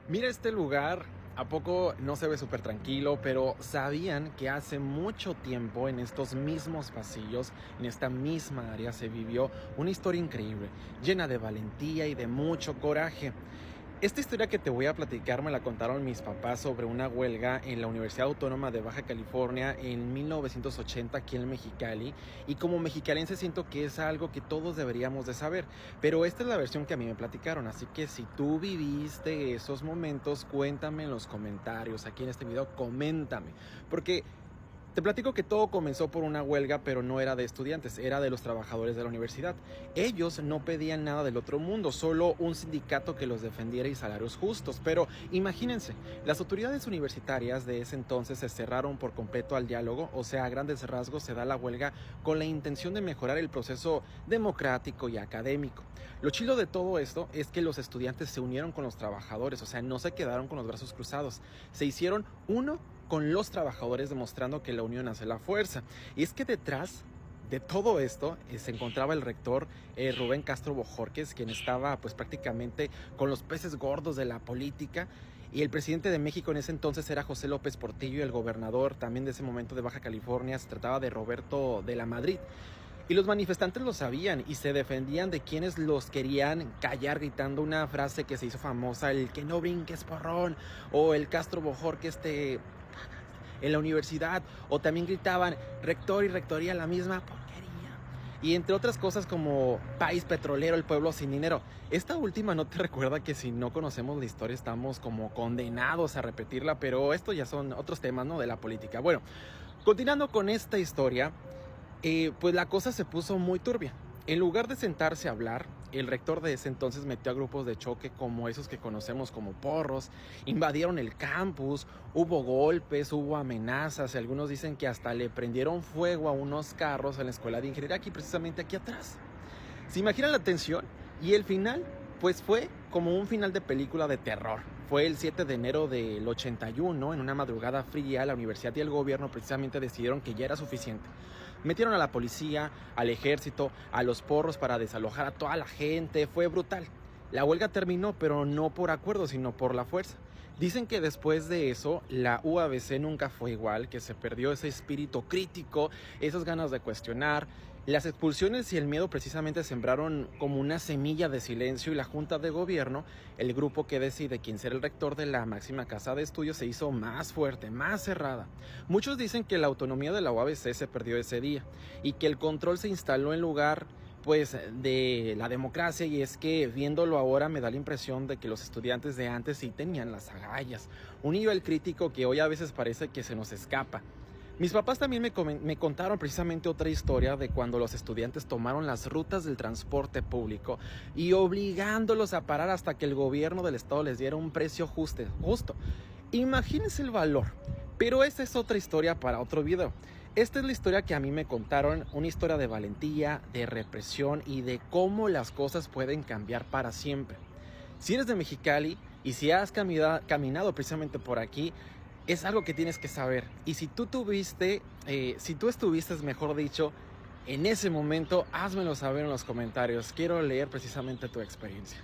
Mira este lugar, ¿a poco no se ve súper tranquilo? Pero ¿sabían que hace mucho tiempo en estos mismos pasillos, en esta misma área, se vivió una historia increíble, llena de valentía y de mucho coraje? Esta historia que te voy a platicar me la contaron mis papás sobre una huelga en la Universidad Autónoma de Baja California en 1980 aquí en Mexicali, y como mexicalense siento que es algo que todos deberíamos de saber, pero esta es la versión que a mí me platicaron, así que si tú viviste esos momentos, cuéntame en los comentarios, aquí en este video, coméntame, porque te platico que todo comenzó por una huelga, pero no era de estudiantes, era de los trabajadores de la universidad. Ellos no pedían nada del otro mundo, solo un sindicato que los defendiera y salarios justos. Pero imagínense, las autoridades universitarias de ese entonces se cerraron por completo al diálogo, o sea, a grandes rasgos se da la huelga con la intención de mejorar el proceso democrático y académico. Lo chilo de todo esto es que los estudiantes se unieron con los trabajadores, o sea, no se quedaron con los brazos cruzados, se hicieron uno con los trabajadores, demostrando que la unión hace la fuerza. Y es que detrás de todo esto se encontraba el rector Rubén Castro Bojorquez, quien estaba pues prácticamente con los peces gordos de la política, y el presidente de México en ese entonces era José López Portillo, y el gobernador también de ese momento de Baja California se trataba de Roberto de la Madrid. Y los manifestantes lo sabían y se defendían de quienes los querían callar, gritando una frase que se hizo famosa: el que no brinques porrón, o el Castro Bojorquez en la universidad, o también gritaban rector y rectoría la misma porquería, y entre otras cosas como país petrolero, el pueblo sin dinero. Esta última no te recuerda que si no conocemos la historia estamos como condenados a repetirla, pero esto ya son otros temas, ¿no?, de la política. Bueno, continuando con esta historia, pues la cosa se puso muy turbia. En lugar de sentarse a hablar, el rector de ese entonces metió a grupos de choque como esos que conocemos como porros, invadieron el campus, hubo golpes, hubo amenazas, y algunos dicen que hasta le prendieron fuego a unos carros en la escuela de ingeniería, aquí precisamente aquí atrás. ¿Se imaginan la tensión? Y el final, pues fue como un final de película de terror. Fue el 7 de enero del 81, en una madrugada fría, la universidad y el gobierno precisamente decidieron que ya era suficiente. Metieron a la policía, al ejército, a los porros para desalojar a toda la gente. Fue brutal. La huelga terminó, pero no por acuerdo, sino por la fuerza. Dicen que después de eso, la UABC nunca fue igual, que se perdió ese espíritu crítico, esas ganas de cuestionar. Las expulsiones y el miedo precisamente sembraron como una semilla de silencio, y la Junta de Gobierno, el grupo que decide quién será el rector de la máxima casa de estudios, se hizo más fuerte, más cerrada. Muchos dicen que la autonomía de la UABC se perdió ese día y que el control se instaló en lugar pues de la democracia, y es que viéndolo ahora me da la impresión de que los estudiantes de antes sí tenían las agallas, un nivel crítico que hoy a veces parece que se nos escapa. Mis papás también me contaron precisamente otra historia de cuando los estudiantes tomaron las rutas del transporte público y obligándolos a parar hasta que el gobierno del estado les diera un precio justo. Imagínense el valor, pero esa es otra historia para otro video. Esta es la historia que a mí me contaron, una historia de valentía, de represión y de cómo las cosas pueden cambiar para siempre. Si eres de Mexicali y si has caminado precisamente por aquí, es algo que tienes que saber. Y si tú estuviste, mejor dicho, en ese momento, házmelo saber en los comentarios. Quiero leer precisamente tu experiencia.